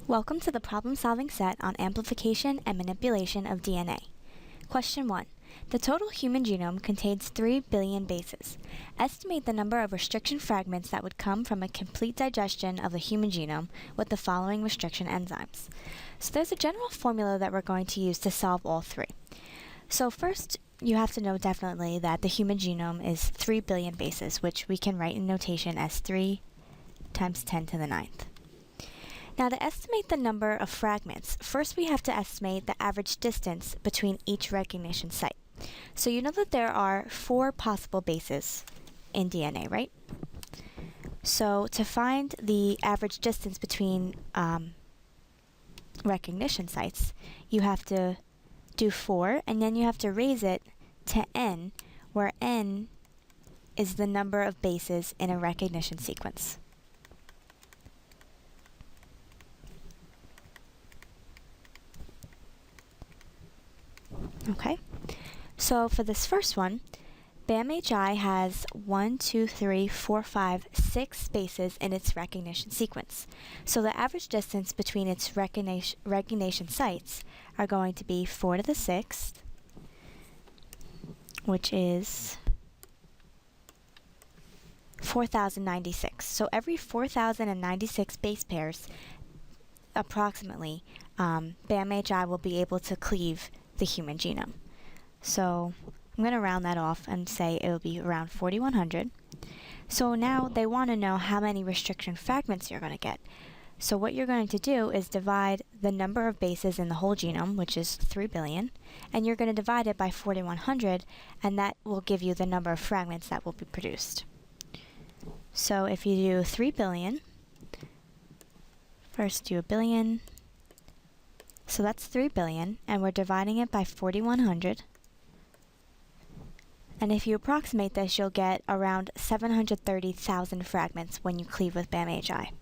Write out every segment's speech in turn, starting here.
Welcome to the problem-solving set on amplification and manipulation of DNA. Question 1. The total human genome contains 3 billion bases. Estimate the number of restriction fragments that would come from a complete digestion of the human genome with the following restriction enzymes. So there's a general formula that we're going to use to solve all three. So first, you have to know definitely that the human genome is 3 billion bases, which we can write in notation as 3 times 10 to the 9th. Now, to estimate the number of fragments, first we have to estimate the average distance between each recognition site. So you know that there are 4 possible bases in DNA, right? So to find the average distance between recognition sites, you have to do 4, and then you have to raise it to n, where n is the number of bases in a recognition sequence. Okay, so for this first one, BAM-HI has 1, 2, 3, 4, 5, 6 bases in its recognition sequence. So the average distance between its recognition sites are going to be 4 to the 6th, which is 4,096. So every 4,096 base pairs, approximately, BAM-HI will be able to cleave the human genome. So I'm going to round that off and say it will be around 4,100. So now they want to know how many restriction fragments you're going to get. So what you're going to do is divide the number of bases in the whole genome, which is 3 billion, and you're going to divide it by 4,100, and that will give you the number of fragments that will be produced. So if you do 3 billion, first do a billion, so that's 3 billion, and we're dividing it by 4,100. And if you approximate this, you'll get around 730,000 fragments when you cleave with BAM-HI.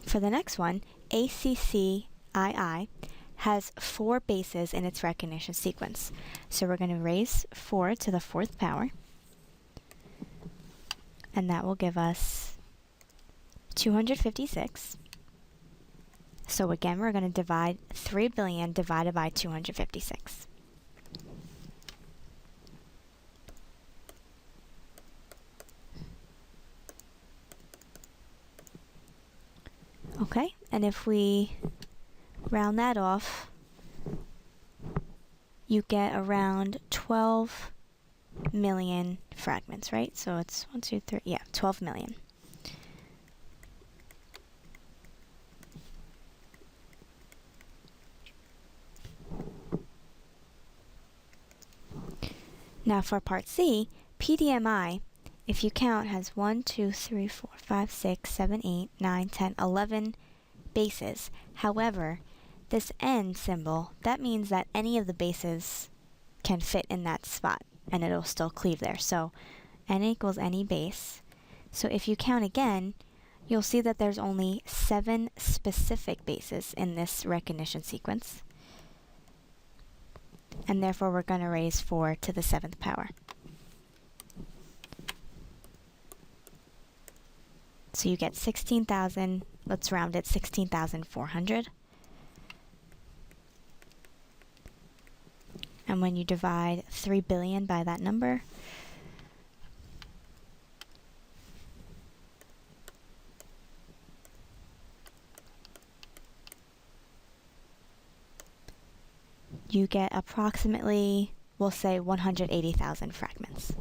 For the next one, ACCII has 4 bases in its recognition sequence. So we're going to raise 4 to the 4th power. And that will give us 256. So again, we're going to divide 3 billion divided by 256. Okay, and if we round that off, you get around 12 million fragments, right? So it's 1, 2, 3, 12 million. Now for part C, PDMI, if you count, has 1, 2, 3, 4, 5, 6, 7, 8, 9, 10, 11 bases. However, this N symbol, that means that any of the bases can fit in that spot, and it'll still cleave there. So N equals any base. So if you count again, you'll see that there's only 7 specific bases in this recognition sequence. And therefore, we're going to raise 4 to the 7th power. So you get 16,000, let's round it, 16,400. And when you divide 3 billion by that number, you get approximately, we'll say, 180,000 fragments.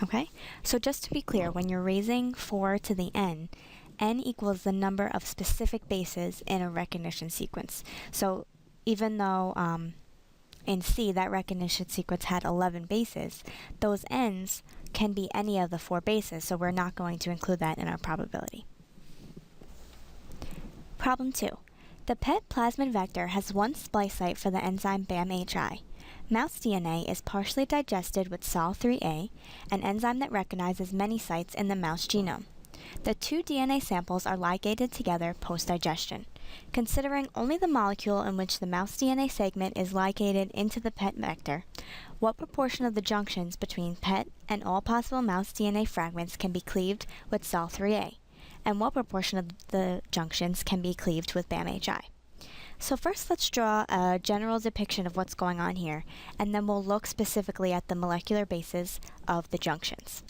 Okay, so just to be clear, when you're raising 4 to the n equals the number of specific bases in a recognition sequence. So even though in C that recognition sequence had 11 bases, those n's can be any of the 4 bases, so we're not going to include that in our probability. Problem 2. The PET plasmid vector has 1 splice site for the enzyme BAM-HI. Mouse DNA is partially digested with Sol3A, an enzyme that recognizes many sites in the mouse genome. The two DNA samples are ligated together post-digestion. Considering only the molecule in which the mouse DNA segment is ligated into the PET vector, what proportion of the junctions between PET and all possible mouse DNA fragments can be cleaved with Sol3A? And what proportion of the junctions can be cleaved with BAM-HI? So first let's draw a general depiction of what's going on here, and then we'll look specifically at the molecular bases of the junctions.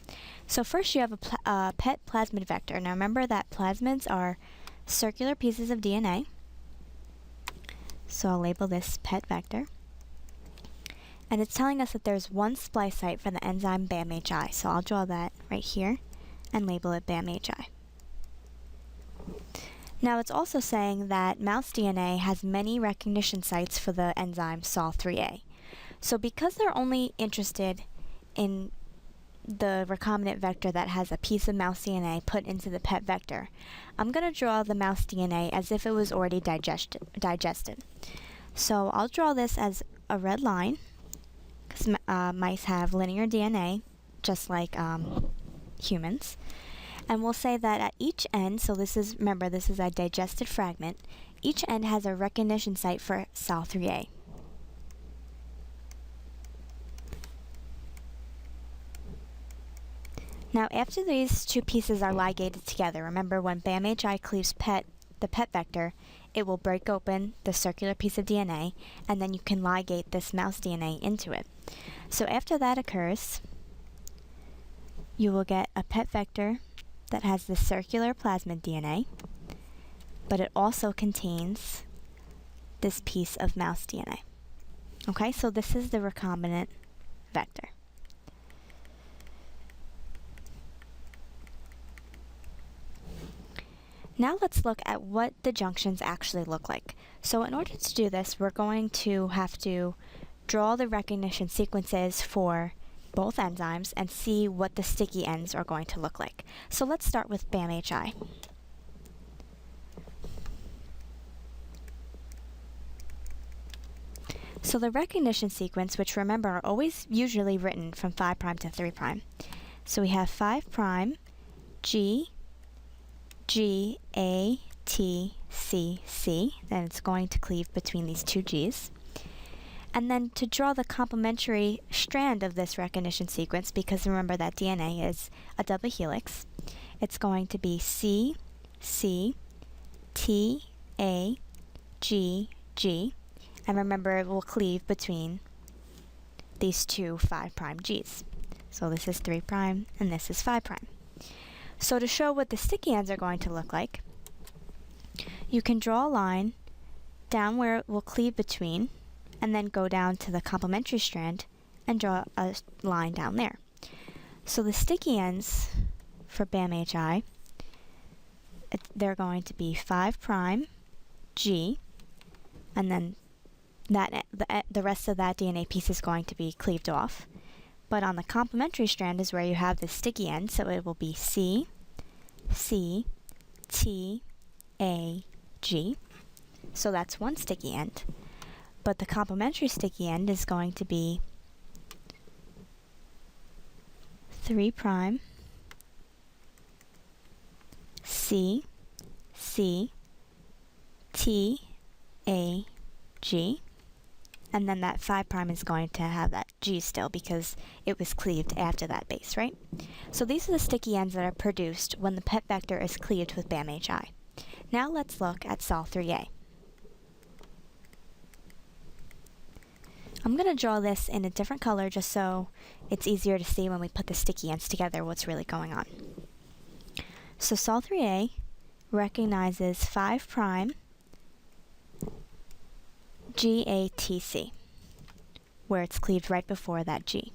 So first you have a PET plasmid vector. Now remember that plasmids are circular pieces of DNA. So I'll label this PET vector. And it's telling us that there's one splice site for the enzyme BAM-HI. So I'll draw that right here and label it BAM-HI. Now it's also saying that mouse DNA has many recognition sites for the enzyme Sol3A. So because they're only interested in the recombinant vector that has a piece of mouse DNA put into the PET vector, I'm going to draw the mouse DNA as if it was already digested. So I'll draw this as a red line, because mice have linear DNA, just like humans. And we'll say that at each end, so this is, remember, this is a digested fragment, each end has a recognition site for Sol3A. Now, after these two pieces are ligated together, remember when BAM-HI cleaves the PET vector, it will break open the circular piece of DNA, and then you can ligate this mouse DNA into it. So after that occurs, you will get a PET vector that has the circular plasmid DNA, but it also contains this piece of mouse DNA. Okay, so this is the recombinant vector. Now let's look at what the junctions actually look like. So in order to do this, we're going to have to draw the recognition sequences for both enzymes and see what the sticky ends are going to look like. So let's start with BAM-HI. So the recognition sequence, which remember are always usually written from 5' to 3'. So we have 5', G, G, A, T, C, C. Then it's going to cleave between these two G's. And then to draw the complementary strand of this recognition sequence, because remember that DNA is a double helix, it's going to be C, C, T, A, G, G. And remember, it will cleave between these two 5' G's. So this is 3' and this is 5'. So to show what the sticky ends are going to look like, you can draw a line down where it will cleave between, and then go down to the complementary strand and draw a line down there. So the sticky ends for BAM-HI, they're going to be 5', G, and then the rest of that DNA piece is going to be cleaved off. But on the complementary strand is where you have the sticky end, so it will be C, C, T, A, G. So that's one sticky end. But the complementary sticky end is going to be 3', C, C, T, A, G. And then that 5' is going to have that G still because it was cleaved after that base, right? So these are the sticky ends that are produced when the PET vector is cleaved with BAM-HI. Now let's look at Sol3A. I'm going to draw this in a different color just so it's easier to see when we put the sticky ends together what's really going on. So Sol3A recognizes 5' GATC, where it's cleaved right before that G.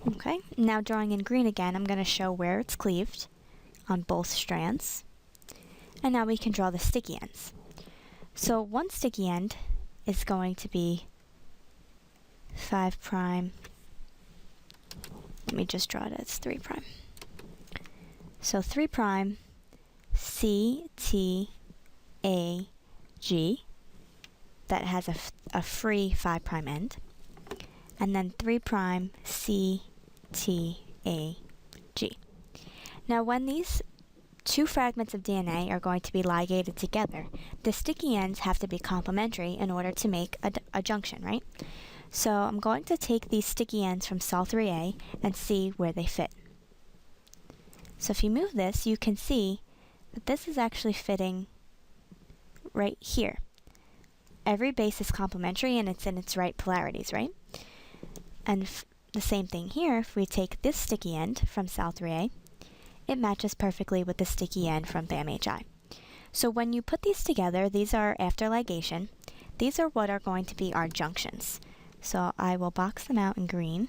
Okay, now drawing in green again, I'm going to show where it's cleaved on both strands. And now we can draw the sticky ends. So one sticky end is going to be 5'. Let me just draw it as 3'. So 3', C, T, A, G that has a free 5' end, and then 3' C, T, A, G. Now when these two fragments of DNA are going to be ligated together, the sticky ends have to be complementary in order to make a junction, right? So I'm going to take these sticky ends from Sol3A and see where they fit. So if you move this, you can see that this is actually fitting right here. Every base is complementary and it's in its right polarities, right? And the same thing here, if we take this sticky end from Sol3A, it matches perfectly with the sticky end from BAMHI. So when you put these together, these are after ligation. These are what are going to be our junctions. So I will box them out in green.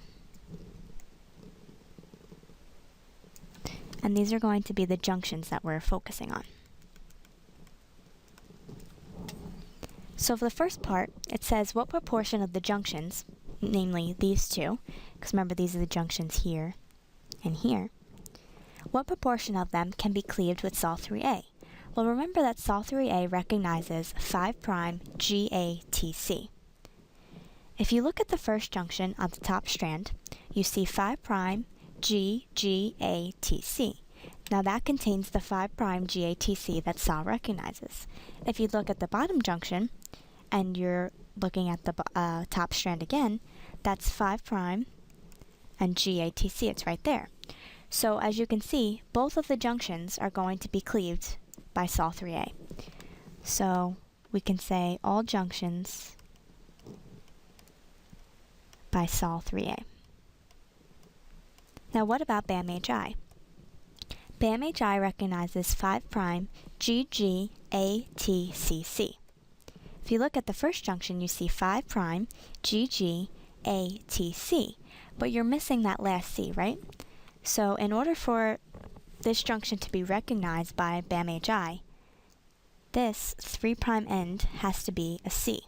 And these are going to be the junctions that we're focusing on. So for the first part, it says what proportion of the junctions, namely these two, because remember these are the junctions here and here, what proportion of them can be cleaved with Sol3A? Well, remember that Sol3A recognizes 5' GATC. If you look at the first junction on the top strand, you see 5' GGATC. Now that contains the 5' GATC that Sol recognizes. If you look at the bottom junction, and you're looking at the top strand again, that's 5' and GATC, it's right there. So as you can see, both of the junctions are going to be cleaved by Sol3A. So we can say all junctions by Sol3A. Now what about BAMHI? BAMHI recognizes 5' GGATCC. If you look at the first junction, you see 5' GGATC, but you're missing that last C, right? So in order for this junction to be recognized by BAMHI, this 3' end has to be a C.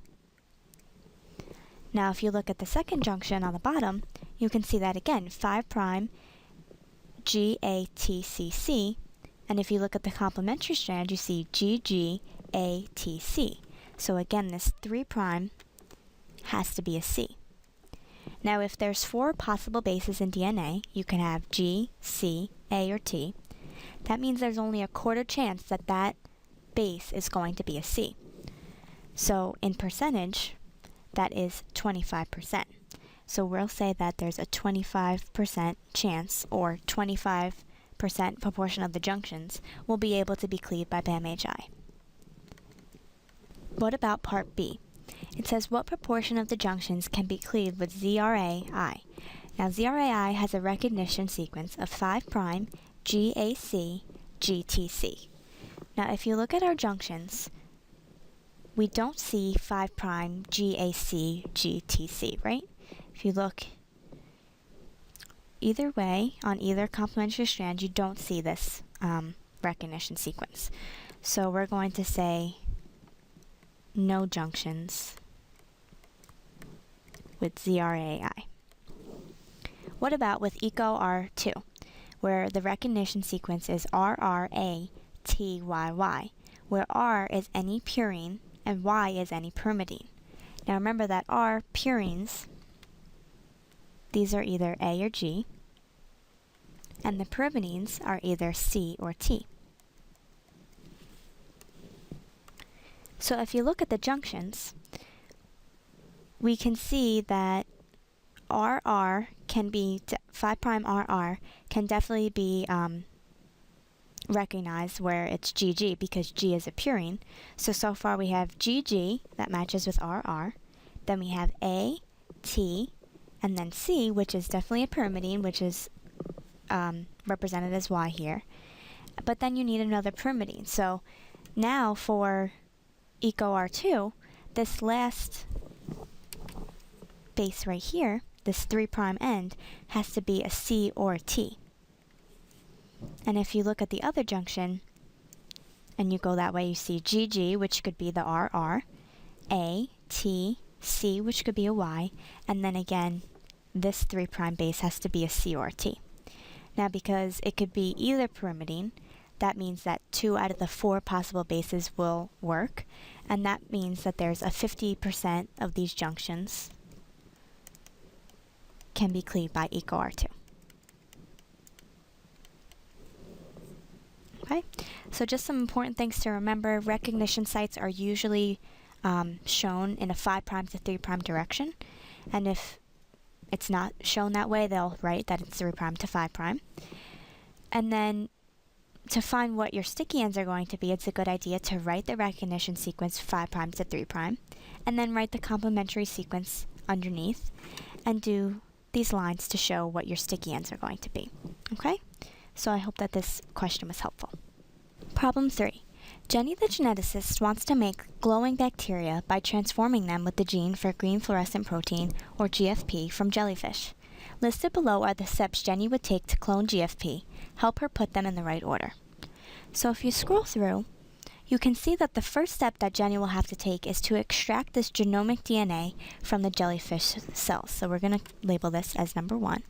Now if you look at the second junction on the bottom, you can see that again, 5' GATCC, and if you look at the complementary strand, you see GGATC. So again, this 3' has to be a C. Now if there's 4 possible bases in DNA, you can have G, C, A, or T. That means there's only a quarter chance that that base is going to be a C. So in percentage, that is 25%. So we'll say that there's a 25% chance, or 25% proportion of the junctions will be able to be cleaved by BAMHI. What about part B? It says what proportion of the junctions can be cleaved with ZRAI. Now ZRAI has a recognition sequence of 5' GAC GTC. Now if you look at our junctions, we don't see 5' GAC GTC, right? If you look either way, on either complementary strand, you don't see this recognition sequence. So we're going to say no junctions with ZRAI. What about with EcoR2, where the recognition sequence is RRATYY, where R is any purine and Y is any pyrimidine. Now remember that R purines, these are either A or G, and the pyrimidines are either C or T. So if you look at the junctions, we can see that RR can be, 5' RR can definitely be recognized where it's GG because G is a purine. So far we have GG that matches with RR. Then we have A, T, and then C, which is definitely a pyrimidine, which is represented as Y here. But then you need another pyrimidine. So now for EcoR2, this last base right here, this 3' end, has to be a C or a T. And if you look at the other junction, and you go that way, you see GG, which could be the RR, A, T, C, which could be a Y, and then again, this 3' base has to be a C or a T. Now because it could be either pyrimidine, that means that 2 out of the 4 possible bases will work, and that means that there's a 50% of these junctions can be cleaved by EcoR2. Okay, so just some important things to remember. Recognition sites are usually shown in a 5' to 3' direction, and if it's not shown that way, they'll write that it's 3' to 5'. And then to find what your sticky ends are going to be, it's a good idea to write the recognition sequence 5' to 3', and then write the complementary sequence underneath, and do these lines to show what your sticky ends are going to be. Okay? So I hope that this question was helpful. Problem 3. Jenny the geneticist wants to make glowing bacteria by transforming them with the gene for green fluorescent protein, or GFP, from jellyfish. Listed below are the steps Jenny would take to clone GFP. Help her put them in the right order. So if you scroll through, you can see that the first step that Jenny will have to take is to extract this genomic DNA from the jellyfish cells. So we're going to label this as number 1.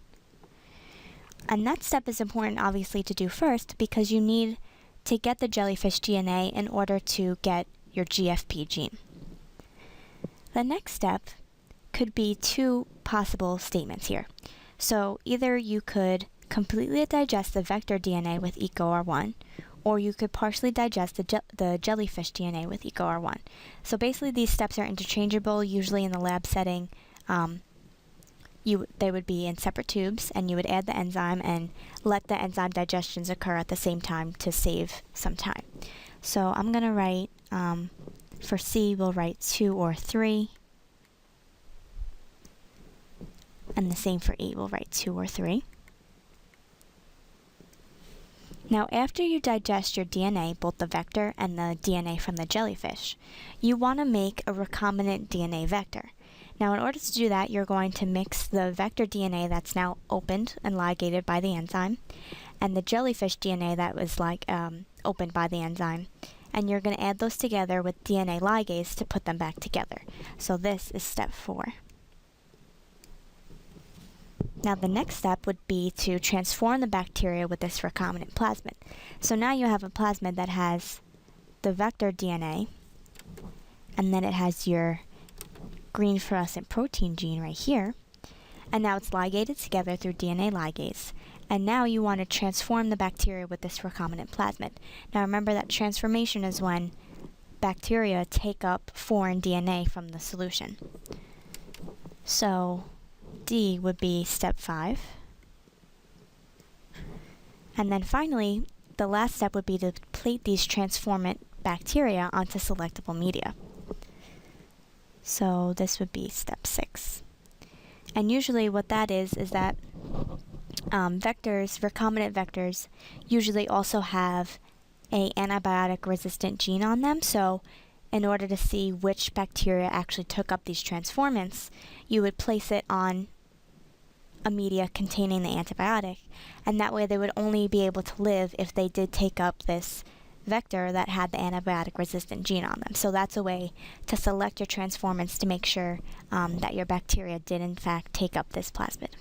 And that step is important, obviously, to do first because you need to get the jellyfish DNA in order to get your GFP gene. The next step could be 2 possible statements here. So either you could completely digest the vector DNA with EcoR1, or you could partially digest the jellyfish DNA with EcoR1. So basically these steps are interchangeable. Usually in the lab setting, they would be in separate tubes, and you would add the enzyme and let the enzyme digestions occur at the same time to save some time. So I'm going to write, for C, we'll write 2 or 3. And the same for E, we'll write 2 or 3. Now, after you digest your DNA, both the vector and the DNA from the jellyfish, you want to make a recombinant DNA vector. Now, in order to do that, you're going to mix the vector DNA that's now opened and ligated by the enzyme, and the jellyfish DNA that was opened by the enzyme, and you're going to add those together with DNA ligase to put them back together. So this is step 4. Now the next step would be to transform the bacteria with this recombinant plasmid. So now you have a plasmid that has the vector DNA, and then it has your green fluorescent protein gene right here, and now it's ligated together through DNA ligase. And now you want to transform the bacteria with this recombinant plasmid. Now remember that transformation is when bacteria take up foreign DNA from the solution. So D would be step 5. And then finally, the last step would be to plate these transformant bacteria onto selectable media. So this would be step 6. And usually what that is that recombinant vectors usually also have a antibiotic resistant gene on them. So in order to see which bacteria actually took up these transformants, you would place it on a media containing the antibiotic, and that way they would only be able to live if they did take up this vector that had the antibiotic resistant gene on them. So that's a way to select your transformants to make sure that your bacteria did in fact take up this plasmid.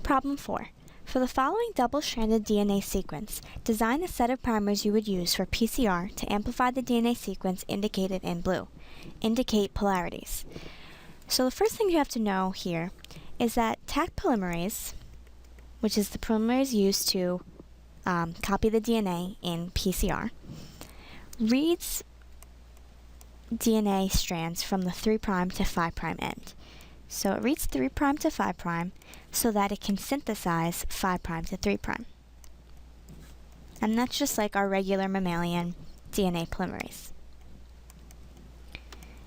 Problem 4. For the following double-stranded DNA sequence, design a set of primers you would use for PCR to amplify the DNA sequence indicated in blue. Indicate polarities. So the first thing you have to know here is that Taq polymerase, which is the polymerase used to copy the DNA in PCR, reads DNA strands from the 3' to 5' end. So it reads 3' to 5' so that it can synthesize 5' to 3'. And that's just like our regular mammalian DNA polymerase.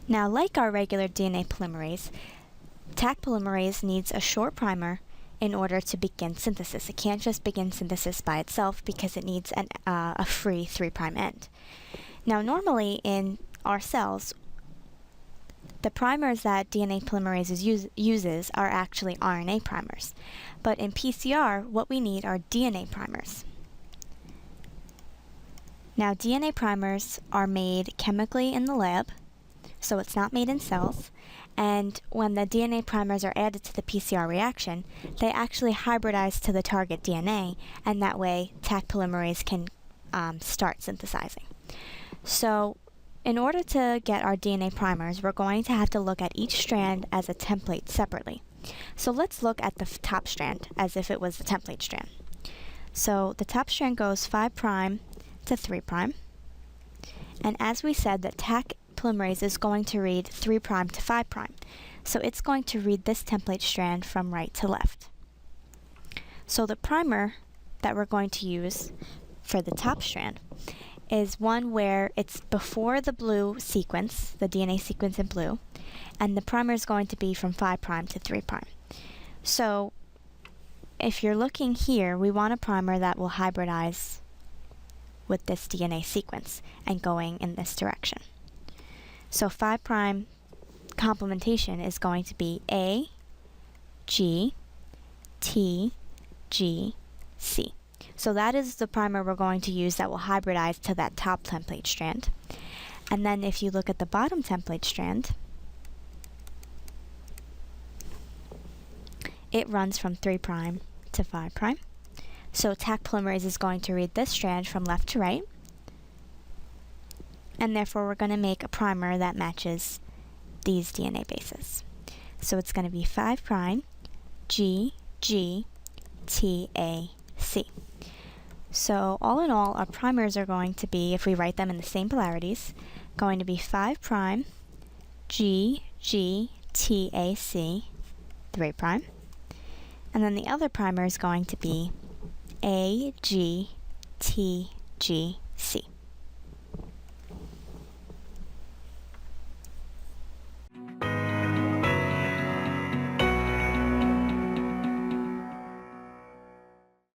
Now, like our regular DNA polymerase, Taq polymerase needs a short primer in order to begin synthesis. It can't just begin synthesis by itself because it needs a free 3' end. Now, normally in our cells, the primers that DNA polymerase uses are actually RNA primers. But in PCR, what we need are DNA primers. Now, DNA primers are made chemically in the lab, so it's not made in cells, And when the DNA primers are added to the PCR reaction, they actually hybridize to the target DNA, and that way Taq polymerase can start synthesizing. So in order to get our DNA primers, we're going to have to look at each strand as a template separately. So let's look at the top strand as if it was the template strand. So the top strand goes 5' to 3'. And as we said, that Taq polymerase is going to read 3' to 5'. So it's going to read this template strand from right to left. So the primer that we're going to use for the top strand is one where it's before the blue sequence, the DNA sequence in blue, and the primer is going to be from 5' to 3'. So if you're looking here, we want a primer that will hybridize with this DNA sequence and going in this direction. So 5' complementation is going to be A, G, T, G, C. So that is the primer we're going to use that will hybridize to that top template strand. And then if you look at the bottom template strand, it runs from 3' to 5'. So Taq polymerase is going to read this strand from left to right, and therefore we're going to make a primer that matches these DNA bases. So it's going to be 5', G, G, T, A, C. So all in all, our primers are going to be, if we write them in the same polarities, going to be 5', G, G, T, A, C, 3'. And then the other primer is going to be A, G, T, G, C.